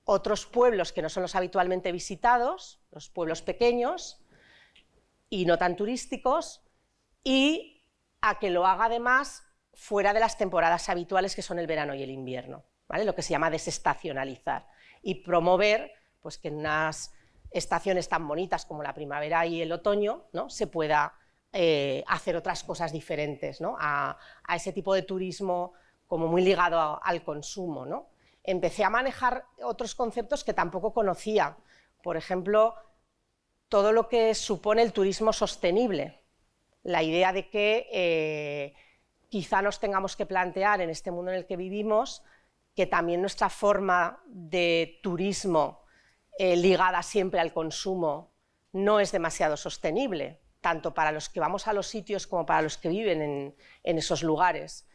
Speaker 2: otros pueblos que no son los habitualmente visitados, los pueblos pequeños y no tan turísticos, y a que lo haga además fuera de las temporadas habituales que son el verano y el invierno, ¿vale? Lo que se llama desestacionalizar, y promover pues, que en unas estaciones tan bonitas como la primavera y el otoño, ¿no?, se pueda hacer otras cosas diferentes, ¿no?, a ese tipo de turismo como muy ligado al consumo, ¿no? Empecé a manejar otros conceptos que tampoco conocía, por ejemplo, todo lo que supone el turismo sostenible, la idea de que quizá nos tengamos que plantear en este mundo en el que vivimos que también nuestra forma de turismo ligada siempre al consumo no es demasiado sostenible, tanto para los que vamos a los sitios como para los que viven en esos lugares.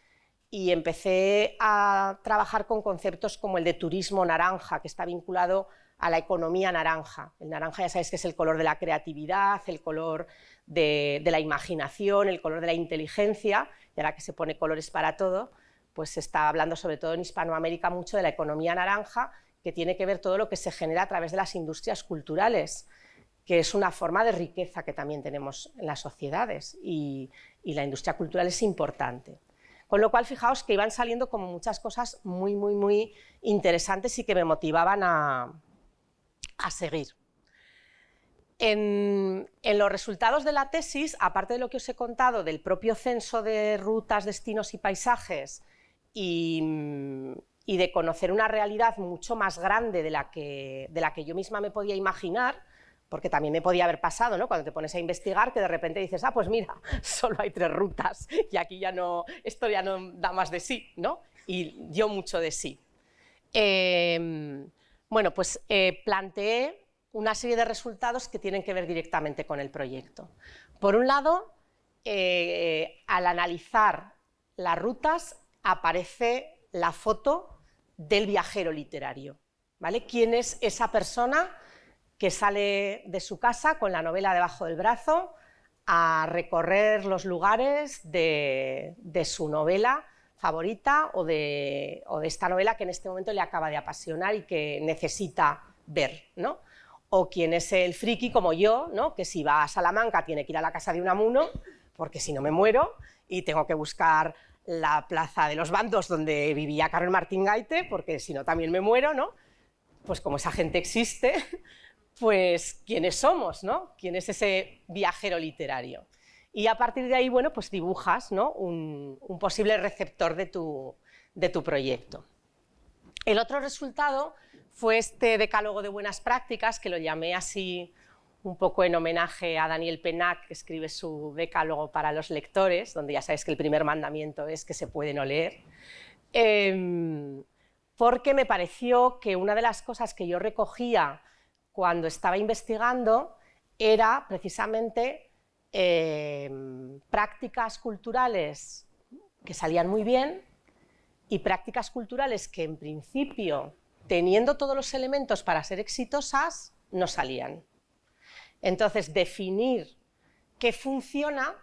Speaker 2: Y empecé a trabajar con conceptos como el de turismo naranja, que está vinculado a la economía naranja. El naranja ya sabéis que es el color de la creatividad, el color de la imaginación, el color de la inteligencia, y ahora que se pone colores para todo, pues se está hablando sobre todo en Hispanoamérica mucho de la economía naranja, que tiene que ver todo lo que se genera a través de las industrias culturales, que es una forma de riqueza que también tenemos en las sociedades, y la industria cultural es importante. Con lo cual, fijaos que iban saliendo como muchas cosas muy, muy, muy interesantes y que me motivaban a seguir. En los resultados de la tesis, aparte de lo que os he contado del propio censo de rutas, destinos y paisajes, y de conocer una realidad mucho más grande de la que yo misma me podía imaginar, porque también me podía haber pasado, ¿no?, cuando te pones a investigar, que de repente dices, ah, pues mira, solo hay 3 rutas y aquí ya no, esto ya no da más de sí, ¿no?, y dio mucho de sí. Bueno, pues planteé una serie de resultados que tienen que ver directamente con el proyecto. Por un lado, al analizar las rutas aparece la foto del viajero literario, ¿vale? ¿Quién es esa persona que sale de su casa con la novela debajo del brazo a recorrer los lugares de su novela favorita o de esta novela que en este momento le acaba de apasionar y que necesita ver, ¿no? O quién es el friki como yo, ¿no?, que si va a Salamanca tiene que ir a la casa de Unamuno, porque si no me muero, y tengo que buscar la plaza de los Bandos donde vivía Carmen Martín Gaite, porque si no también me muero, ¿no? Pues como esa gente existe, pues ¿quiénes somos, no? ¿Quién es ese viajero literario? Y a partir de ahí, bueno, pues dibujas, ¿no?, un posible receptor de tu proyecto. El otro resultado fue este decálogo de buenas prácticas, que lo llamé así un poco en homenaje a Daniel Pennac, que escribe su decálogo para los lectores, donde ya sabéis que el primer mandamiento es que se puede no leer, porque me pareció que una de las cosas que yo recogía cuando estaba investigando era precisamente prácticas culturales que salían muy bien y prácticas culturales que en principio, teniendo todos los elementos para ser exitosas, no salían. Entonces, definir qué funciona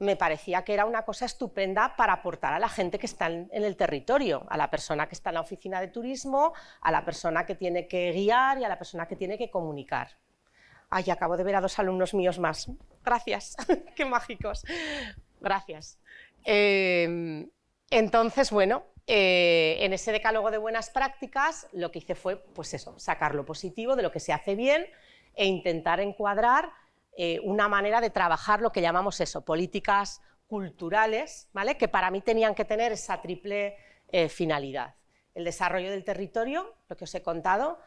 Speaker 2: me parecía que era una cosa estupenda para aportar a la gente que está en el territorio, a la persona que está en la oficina de turismo, a la persona que tiene que guiar y a la persona que tiene que comunicar. Ay, acabo de ver a 2 alumnos míos más. Gracias, qué mágicos. Gracias. Entonces, bueno, en ese decálogo de buenas prácticas lo que hice fue, pues eso, sacar lo positivo de lo que se hace bien e intentar encuadrar una manera de trabajar lo que llamamos eso, políticas culturales, ¿vale? Que para mí tenían que tener esa triple finalidad. El desarrollo del territorio, lo que os he contado.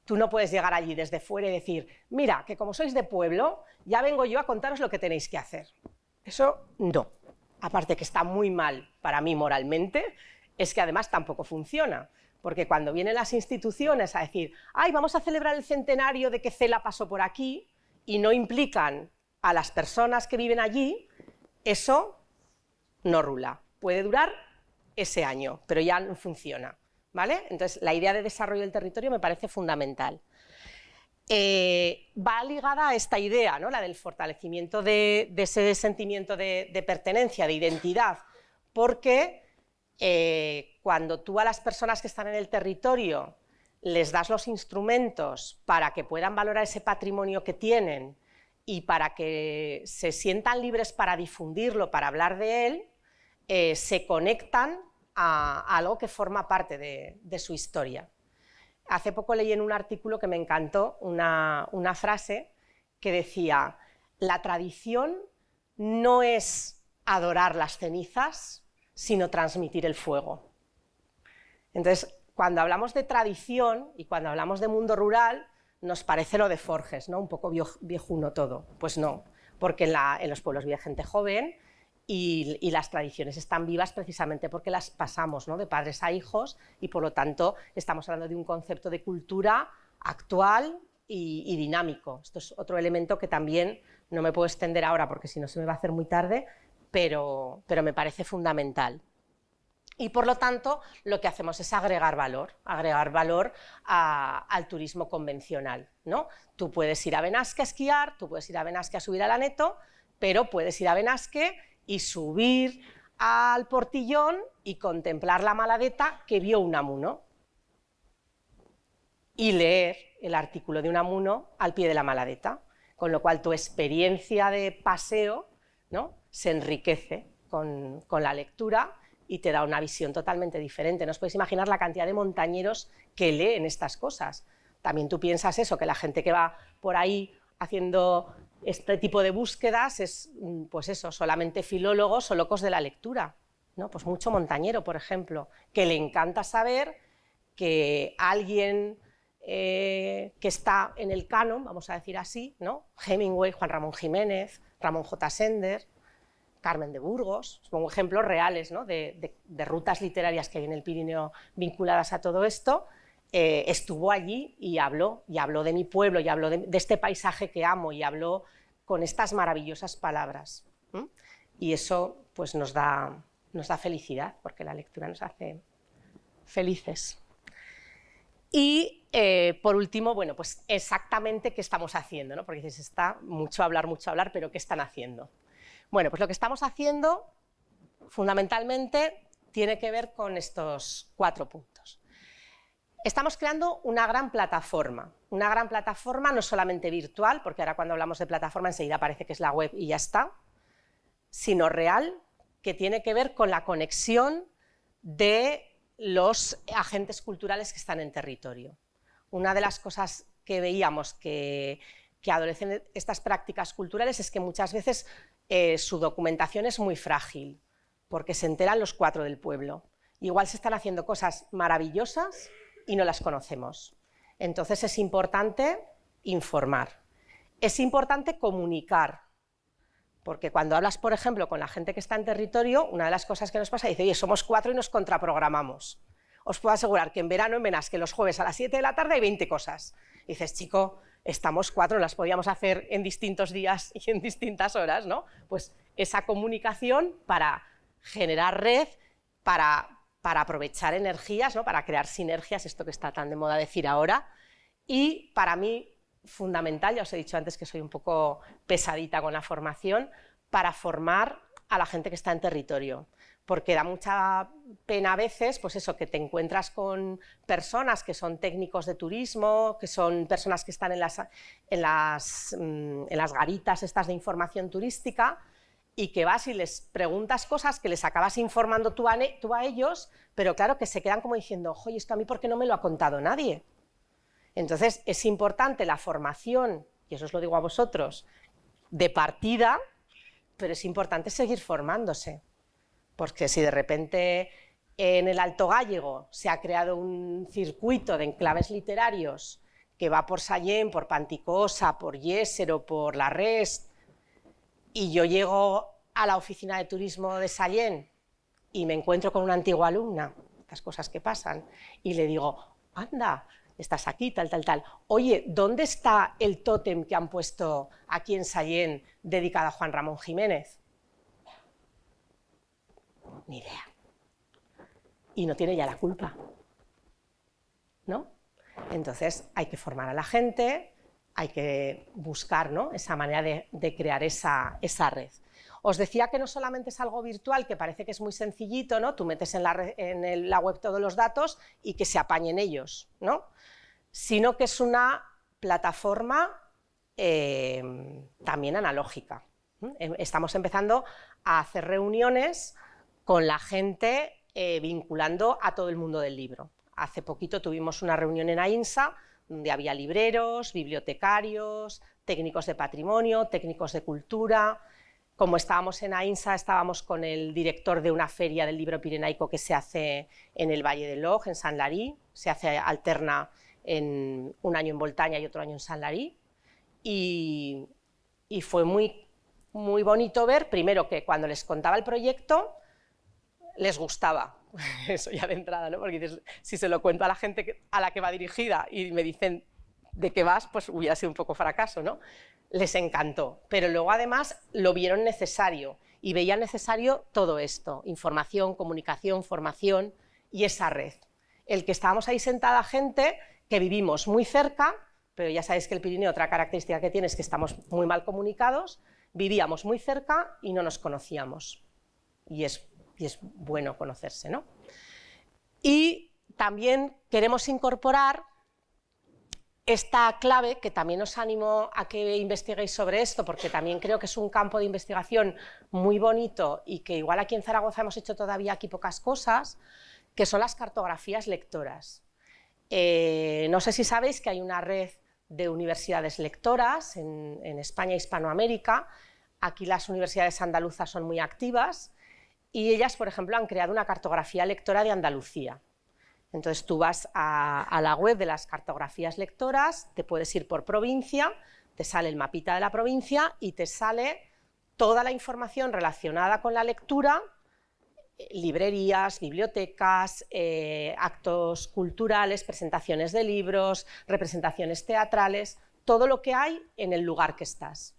Speaker 2: Tú no puedes llegar allí desde fuera y decir, mira, que como sois de pueblo, ya vengo yo a contaros lo que tenéis que hacer. Eso no. Aparte que está muy mal para mí moralmente, es que además tampoco funciona. Porque cuando vienen las instituciones a decir, ay, vamos a celebrar el centenario de que Cela pasó por aquí, y no implican a las personas que viven allí, eso no rula. Puede durar ese año, pero ya no funciona, ¿vale? Entonces, la idea de desarrollo del territorio me parece fundamental. Va ligada a esta idea, ¿no? La del fortalecimiento de ese sentimiento de pertenencia, de identidad, porque cuando tú a las personas que están en el territorio les das los instrumentos para que puedan valorar ese patrimonio que tienen y para que se sientan libres para difundirlo, para hablar de él, se conectan a algo que forma parte de su historia. Hace poco leí en un artículo que me encantó una frase que decía, la tradición no es adorar las cenizas, sino transmitir el fuego. Entonces, cuando hablamos de tradición y cuando hablamos de mundo rural, nos parece lo de Forges, ¿no? Un poco viejuno todo. Pues no, porque en los pueblos vive gente joven y las tradiciones están vivas precisamente porque las pasamos, ¿no? De padres a hijos y por lo tanto estamos hablando de un concepto de cultura actual y dinámico. Esto es otro elemento que también no me puedo extender ahora porque si no se me va a hacer muy tarde, pero me parece fundamental. Y por lo tanto lo que hacemos es agregar valor al turismo convencional, ¿no? Tú puedes ir a Benasque a esquiar, tú puedes ir a Benasque a subir al Aneto, pero puedes ir a Benasque y subir al Portillón y contemplar la Maladeta que vio Unamuno y leer el artículo de Unamuno al pie de la Maladeta, con lo cual tu experiencia de paseo, ¿no? Se enriquece con la lectura y te da una visión totalmente diferente. No os podéis imaginar la cantidad de montañeros que leen estas cosas. También tú piensas eso, que la gente que va por ahí haciendo este tipo de búsquedas es, pues eso, solamente filólogos o locos de la lectura, ¿no? Pues mucho montañero, por ejemplo, que le encanta saber que alguien que está en el canon, vamos a decir así, ¿no? Hemingway, Juan Ramón Jiménez, Ramón J. Sender, Carmen de Burgos, pongo ejemplos reales, ¿no? de rutas literarias que hay en el Pirineo vinculadas a todo esto, estuvo allí y habló de mi pueblo, y habló de este paisaje que amo, y habló con estas maravillosas palabras. Y eso pues, nos da felicidad, porque la lectura nos hace felices. Y por último, bueno, pues exactamente qué estamos haciendo, ¿no? Porque dices, está mucho hablar, pero ¿qué están haciendo? Bueno, pues lo que estamos haciendo fundamentalmente tiene que ver con estos 4 puntos. Estamos creando una gran plataforma no solamente virtual, porque ahora cuando hablamos de plataforma enseguida parece que es la web y ya está, sino real, que tiene que ver con la conexión de los agentes culturales que están en territorio. Una de las cosas que veíamos que adolecen estas prácticas culturales es que muchas veces su documentación es muy frágil, porque se enteran los 4 del pueblo. Igual se están haciendo cosas maravillosas y no las conocemos. Entonces es importante informar, es importante comunicar, porque cuando hablas, por ejemplo, con la gente que está en territorio, una de las cosas que nos pasa es que dice, oye, somos 4 y nos contraprogramamos. Os puedo asegurar que en verano en Benasque los jueves a las 7 de la tarde hay 20 cosas. Y dices, chico, estamos 4, las podíamos hacer en distintos días y en distintas horas, ¿no? Pues esa comunicación para generar red, para aprovechar energías, ¿no? Para crear sinergias, esto que está tan de moda decir ahora, y para mí fundamental, ya os he dicho antes que soy un poco pesadita con la formación, para formar a la gente que está en territorio, porque da mucha pena a veces, pues eso, que te encuentras con personas que son técnicos de turismo, que son personas que están en las garitas estas de información turística, y que vas y les preguntas cosas que les acabas informando tú a ellos, pero claro, que se quedan como diciendo, oye, esto a mí ¿por qué no me lo ha contado nadie? Entonces es importante la formación, y eso os lo digo a vosotros, de partida, pero es importante seguir formándose, porque si de repente en el Alto Gállego se ha creado un circuito de enclaves literarios que va por Sallent, por Panticosa, por Yésero, por La Rest, y yo llego a la oficina de turismo de Sallent y me encuentro con una antigua alumna, estas cosas que pasan, y le digo, anda, estás aquí, tal, tal, tal. Oye, ¿dónde está el tótem que han puesto aquí en Sallent dedicado a Juan Ramón Jiménez? Ni idea. Y no tiene ya la culpa, ¿no? Entonces hay que formar a la gente, hay que buscar, ¿no?, esa manera de crear esa red. Os decía que no solamente es algo virtual, que parece que es muy sencillito, ¿no? Tú metes en la web todos los datos y que se apañen ellos, ¿no? Sino que es una plataforma también analógica. Estamos empezando a hacer reuniones con la gente vinculando a todo el mundo del libro. Hace poquito tuvimos una reunión en AINSA donde había libreros, bibliotecarios, técnicos de patrimonio, técnicos de cultura. Como estábamos en AINSA, estábamos con el director de una feria del libro pirenaico que se hace en el Valle del Loj, en Sant Larí, se hace alterna en un año en Voltaña y otro año en Sant Larí, y fue muy, muy bonito ver, primero, que cuando les contaba el proyecto, les gustaba, eso ya de entrada, ¿no? Porque dices, si se lo cuento a la gente a la que va dirigida y me dicen de qué vas, pues hubiera sido un poco fracaso, ¿no? Les encantó, pero luego además lo vieron necesario y veían necesario todo esto, información, comunicación, formación y esa red. El que estábamos ahí sentada gente que vivimos muy cerca, pero ya sabéis que el Pirineo, otra característica que tiene es que estamos muy mal comunicados, vivíamos muy cerca y no nos conocíamos. Y es bueno conocerse, ¿no? Y también queremos incorporar esta clave, que también os animo a que investiguéis sobre esto, porque también creo que es un campo de investigación muy bonito y que igual aquí en Zaragoza hemos hecho todavía aquí pocas cosas, que son las cartografías lectoras. No sé si sabéis que hay una red de universidades lectoras en España e Hispanoamérica. Aquí las universidades andaluzas son muy activas y ellas, por ejemplo, han creado una cartografía lectora de Andalucía. Entonces tú vas a la web de las cartografías lectoras, te puedes ir por provincia, te sale el mapita de la provincia y te sale toda la información relacionada con la lectura, librerías, bibliotecas, actos culturales, presentaciones de libros, representaciones teatrales, todo lo que hay en el lugar que estás.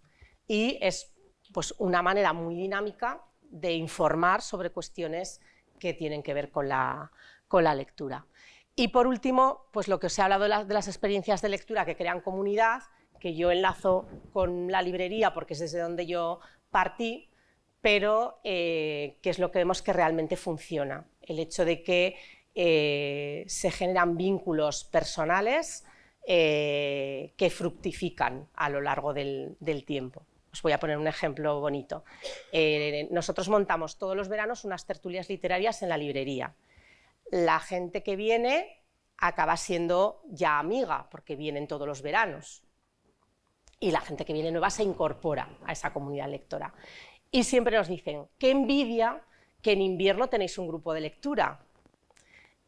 Speaker 2: Y es, pues, una manera muy dinámica de informar sobre cuestiones que tienen que ver con la lectura. Y por último, pues lo que os he hablado de las experiencias de lectura que crean comunidad, que yo enlazo con la librería porque es desde donde yo partí, pero que es lo que vemos que realmente funciona. El hecho de que se generan vínculos personales que fructifican a lo largo del tiempo. Os voy a poner un ejemplo bonito. Nosotros montamos todos los veranos unas tertulias literarias en la librería. La gente que viene acaba siendo ya amiga, porque vienen todos los veranos. Y la gente que viene nueva se incorpora a esa comunidad lectora. Y siempre nos dicen, qué envidia que en invierno tenéis un grupo de lectura.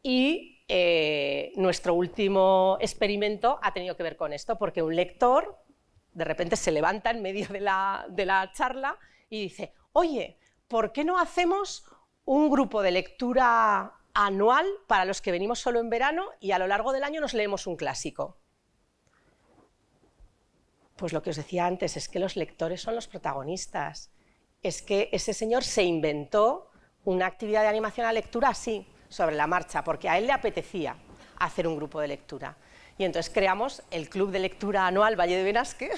Speaker 2: Y nuestro último experimento ha tenido que ver con esto, porque un lector de repente se levanta en medio de la charla y dice, oye, ¿por qué no hacemos un grupo de lectura anual para los que venimos solo en verano y a lo largo del año nos leemos un clásico? Pues lo que os decía antes, es que los lectores son los protagonistas. Es que ese señor se inventó una actividad de animación a lectura así, sobre la marcha, porque a él le apetecía hacer un grupo de lectura. Y entonces creamos el Club de Lectura Anual Valle de Benasque,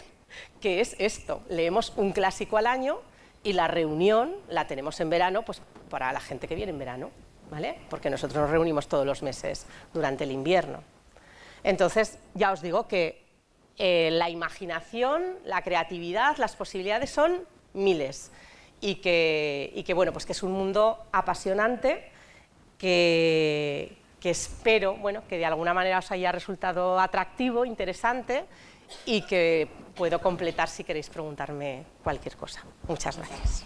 Speaker 2: que es esto, leemos un clásico al año y la reunión la tenemos en verano, pues para la gente que viene en verano, ¿vale? Porque nosotros nos reunimos todos los meses durante el invierno. Entonces, ya os digo que la imaginación, la creatividad, las posibilidades son miles y que bueno, pues que es un mundo apasionante que espero, bueno, que de alguna manera os haya resultado atractivo, interesante y que puedo completar si queréis preguntarme cualquier cosa. Muchas gracias.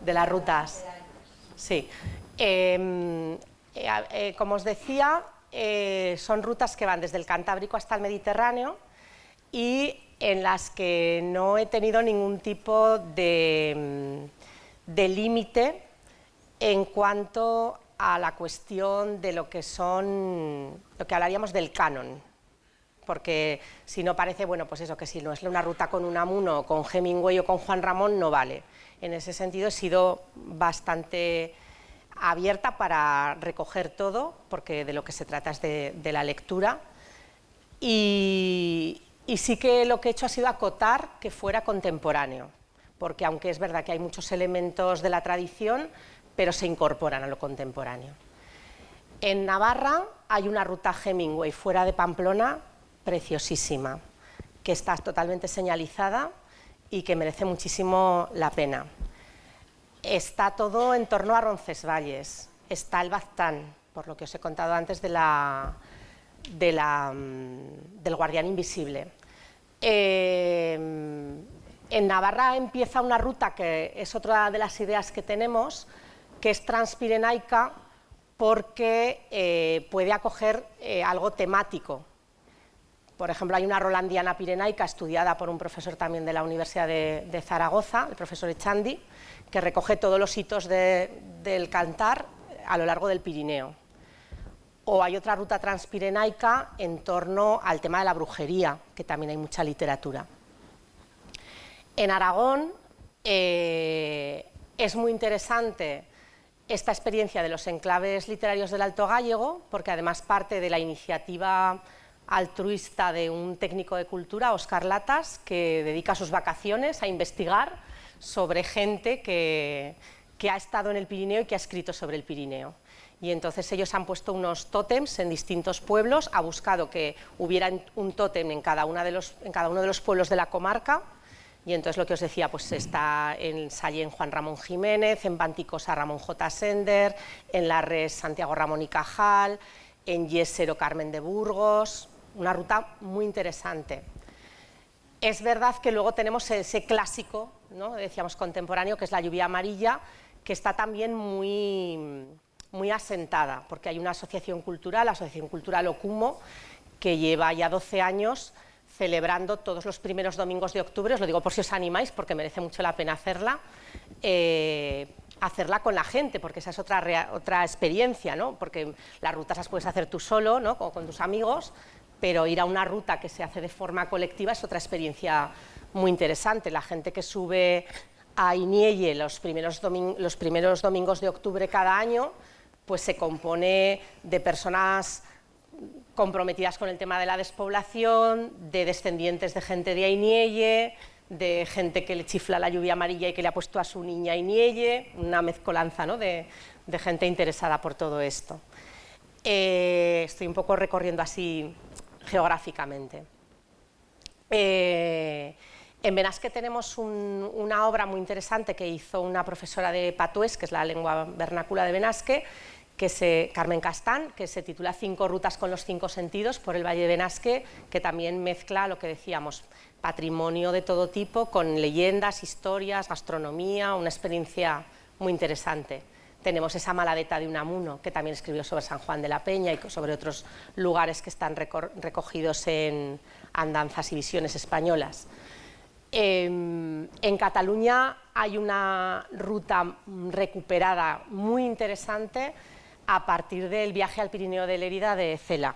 Speaker 2: De las rutas. Sí. Como os decía, son rutas que van desde el Cantábrico hasta el Mediterráneo y en las que no he tenido ningún tipo de límite en cuanto a la cuestión de lo que hablaríamos del canon, porque si no parece, bueno, pues eso, que si no es una ruta con Unamuno, con Hemingway o con Juan Ramón, no vale. En ese sentido he sido bastante abierta para recoger todo, porque de lo que se trata es de la lectura, y sí que lo que he hecho ha sido acotar que fuera contemporáneo, porque aunque es verdad que hay muchos elementos de la tradición, pero se incorporan a lo contemporáneo. En Navarra hay una ruta Hemingway fuera de Pamplona preciosísima, que está totalmente señalizada y que merece muchísimo la pena. Está todo en torno a Roncesvalles, está el Baztán, por lo que os he contado antes del Guardián Invisible. En Navarra empieza una ruta que es otra de las ideas que tenemos, que es transpirenaica, porque puede acoger algo temático. Por ejemplo, hay una rolandiana pirenaica estudiada por un profesor también de la Universidad de Zaragoza, el profesor Echandi, que recoge todos los hitos del cantar a lo largo del Pirineo. O hay otra ruta transpirenaica en torno al tema de la brujería, que también hay mucha literatura. En Aragón es muy interesante esta experiencia de los enclaves literarios del Alto Gállego, porque además parte de la iniciativa altruista de un técnico de cultura, Óscar Latas, que dedica sus vacaciones a investigar sobre gente que ha estado en el Pirineo y que ha escrito sobre el Pirineo. Y entonces ellos han puesto unos tótems en distintos pueblos, ha buscado que hubiera un tótem en cada uno de los pueblos de la comarca, y entonces lo que os decía, pues está en Sallén Juan Ramón Jiménez, en Panticosa Ramón J. Sender, en Larres Santiago Ramón y Cajal, en Yésero Carmen de Burgos, una ruta muy interesante. Es verdad que luego tenemos ese clásico, ¿no?, decíamos contemporáneo, que es la lluvia amarilla, que está también muy asentada, porque hay una asociación cultural, la Asociación Cultural Ocumo, que lleva ya 12 años celebrando todos los primeros domingos de octubre, os lo digo por si os animáis, porque merece mucho la pena hacerla con la gente, porque esa es otra experiencia, ¿no?, porque las rutas las puedes hacer tú solo, ¿no?, con tus amigos, pero ir a una ruta que se hace de forma colectiva es otra experiencia muy interesante. La gente que sube a Inielle los primeros domingos de octubre cada año, pues se compone de personas comprometidas con el tema de la despoblación, de descendientes de gente de Inielle, de gente que le chifla la lluvia amarilla y que le ha puesto a su niña Inielle, una mezcolanza, ¿no?, de gente interesada por todo esto. Estoy un poco recorriendo así geográficamente. En Benasque tenemos una obra muy interesante que hizo una profesora de patués, que es la lengua vernácula de Benasque, Carmen Castán, que se titula 5 rutas con los 5 sentidos por el Valle de Benasque, que también mezcla lo que decíamos, patrimonio de todo tipo con leyendas, historias, gastronomía, una experiencia muy interesante. Tenemos esa Maladeta de Unamuno, que también escribió sobre San Juan de la Peña y sobre otros lugares que están recogidos en Andanzas y Visiones Españolas. En Cataluña hay una ruta recuperada muy interesante a partir del viaje al Pirineo de Lérida de Cela,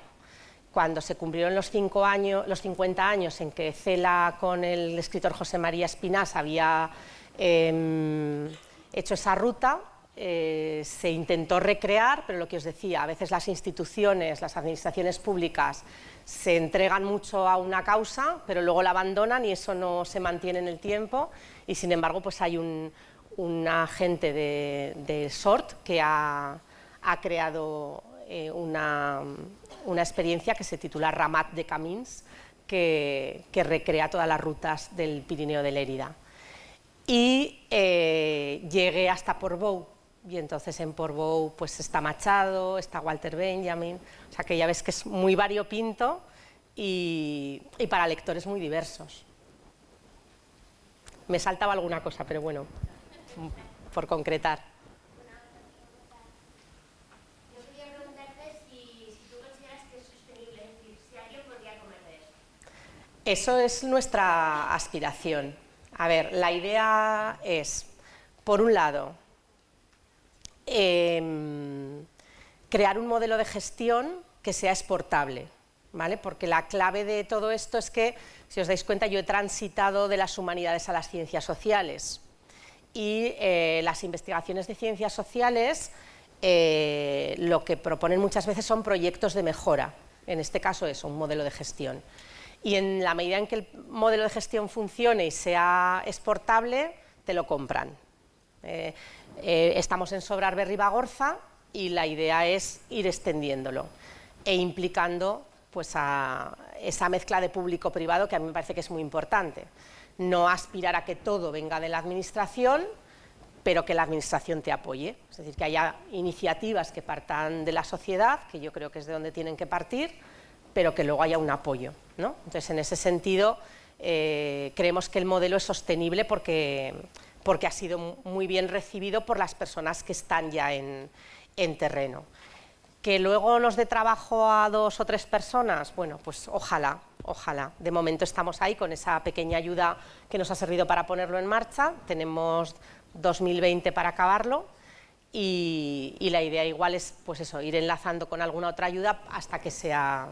Speaker 2: cuando se cumplieron los 50 años en que Cela con el escritor José María Espinás había hecho esa ruta, se intentó recrear, pero lo que os decía, a veces las instituciones, las administraciones públicas se entregan mucho a una causa, pero luego la abandonan y eso no se mantiene en el tiempo, y sin embargo pues hay un agente de SORT que ha creado una experiencia que se titula Ramat de Camins, que recrea todas las rutas del Pirineo de Lérida. Y llegué hasta Portbou, y entonces en Portbou pues está Machado, está Walter Benjamin, o sea que ya ves que es muy variopinto y para lectores muy diversos. Me saltaba alguna cosa, pero bueno, por concretar.
Speaker 1: Yo quería preguntarte si tú consideras que es sostenible, es decir, si alguien podría comer de esto.
Speaker 2: Eso es nuestra aspiración. A ver, la idea es, por un lado, crear un modelo de gestión que sea exportable, ¿vale? Porque la clave de todo esto es que, si os dais cuenta, yo he transitado de las humanidades a las ciencias sociales y las investigaciones de ciencias sociales lo que proponen muchas veces son proyectos de mejora, en este caso es un modelo de gestión. Y en la medida en que el modelo de gestión funcione y sea exportable, te lo compran. Estamos en Sobrarbe Ribagorza y la idea es ir extendiéndolo e implicando pues, a esa mezcla de público-privado que a mí me parece que es muy importante. No aspirar a que todo venga de la administración, pero que la administración te apoye. Es decir, que haya iniciativas que partan de la sociedad, que yo creo que es de donde tienen que partir, pero que luego haya un apoyo, ¿no? Entonces, en ese sentido, creemos que el modelo es sostenible porque ha sido muy bien recibido por las personas que están ya en terreno. Que luego nos dé trabajo a 2 o 3 personas, bueno, pues ojalá, ojalá. De momento estamos ahí con esa pequeña ayuda que nos ha servido para ponerlo en marcha, tenemos 2020 para acabarlo y la idea igual es, pues eso, ir enlazando con alguna otra ayuda hasta que sea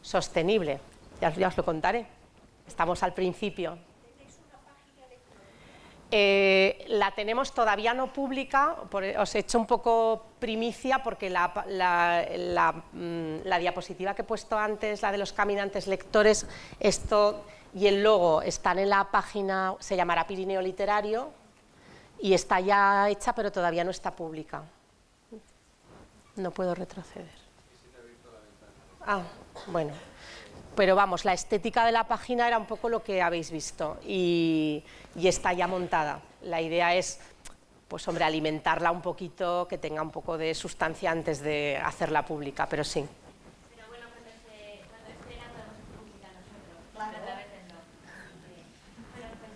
Speaker 2: sostenible. Ya os lo contaré. Estamos al principio.
Speaker 3: ¿Tenéis una página electrónica?
Speaker 2: La tenemos todavía no pública, os he hecho un poco primicia porque la diapositiva que he puesto antes, la de los caminantes lectores, esto y el logo están en la página, se llamará Pirineo Literario y está ya hecha pero todavía no está pública. No puedo retroceder. Ah, bueno, pero vamos, la estética de la página era un poco lo que habéis visto y está ya montada. La idea es, pues hombre, alimentarla un poquito, que tenga un poco de sustancia antes de hacerla pública, pero sí.
Speaker 1: Pero bueno, cuando estrena podemos publicar nosotros,
Speaker 3: Claro.
Speaker 1: pero a veces no. Bueno, pues,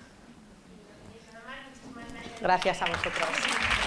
Speaker 1: eso nada más, muchísimas gracias.
Speaker 2: Gracias a vosotros.